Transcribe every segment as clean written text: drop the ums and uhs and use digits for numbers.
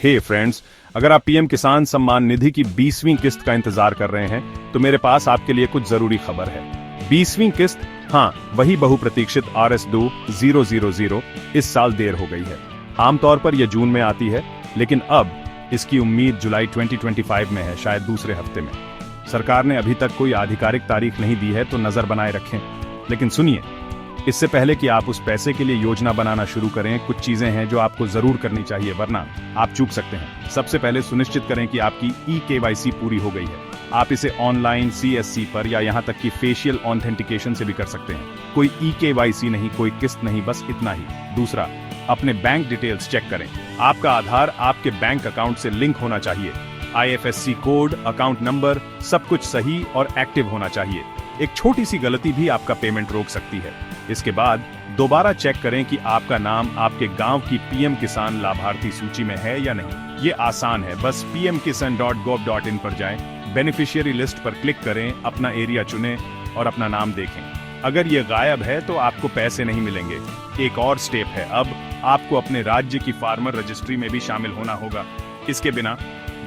हे friends, अगर आप PM किसान सम्मान निधि की 20वीं किस्त का इंतजार कर रहे हैं तो मेरे पास आपके लिए कुछ जरूरी खबर है। 20वीं किस्त, हाँ, वही बहुप्रतीक्षित RS2000 इस साल देर हो गई है। आमतौर पर यह जून में आती है, लेकिन अब इसकी उम्मीद जुलाई 2025 में है, शायद दूसरे हफ्ते में। सरकार ने अभी तक कोई आधिकारिक तारीख नहीं दी है, तो नजर बनाए रखें। लेकिन सुनिए, इससे पहले कि आप उस पैसे के लिए योजना बनाना शुरू करें, कुछ चीजें हैं जो आपको जरूर करनी चाहिए, वरना आप चूक सकते हैं। सबसे पहले सुनिश्चित करें कि आपकी KYC पूरी हो गई है। आप इसे ऑनलाइन CSC पर या यहाँ तक कि फेशियल ऑथेंटिकेशन से भी कर सकते हैं। कोई KYC नहीं, कोई किस्त नहीं, बस इतना ही। दूसरा, अपने बैंक डिटेल्स चेक करें। आपका आधार आपके बैंक अकाउंट से लिंक होना चाहिए। IFSC कोड, अकाउंट नंबर, सब कुछ सही और एक्टिव होना चाहिए। एक छोटी सी गलती भी आपका पेमेंट रोक सकती है। इसके बाद दोबारा चेक करें कि आपका नाम आपके गांव की PM किसान लाभार्थी सूची में है या नहीं। ये आसान है, बस pmkisan.gov.in पर जाएं, बेनिफिशियरी लिस्ट पर क्लिक करें, अपना एरिया चुनें और अपना नाम देखें। अगर ये गायब है तो आपको पैसे नहीं मिलेंगे। एक और स्टेप है, अब आपको अपने राज्य की फार्मर रजिस्ट्री में भी शामिल होना होगा। इसके बिना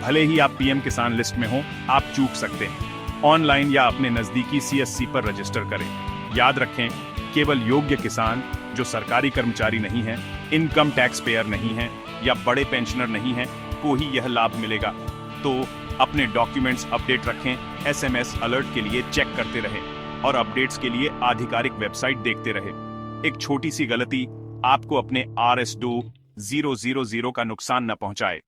भले ही आप PM किसान लिस्ट में हो, आप चूक सकते हैं। ऑनलाइन या अपने नजदीकी CSC पर रजिस्टर करें। याद रखें, केवल योग्य किसान जो सरकारी कर्मचारी नहीं है, इनकम टैक्स पेयर नहीं है या बड़े पेंशनर नहीं है, को ही यह लाभ मिलेगा। तो अपने डॉक्यूमेंट्स अपडेट रखें, SMS अलर्ट के लिए चेक करते रहें और अपडेट्स के लिए आधिकारिक वेबसाइट देखते रहें। एक छोटी सी गलती आपको अपने RS2000 का नुकसान न पहुंचाए।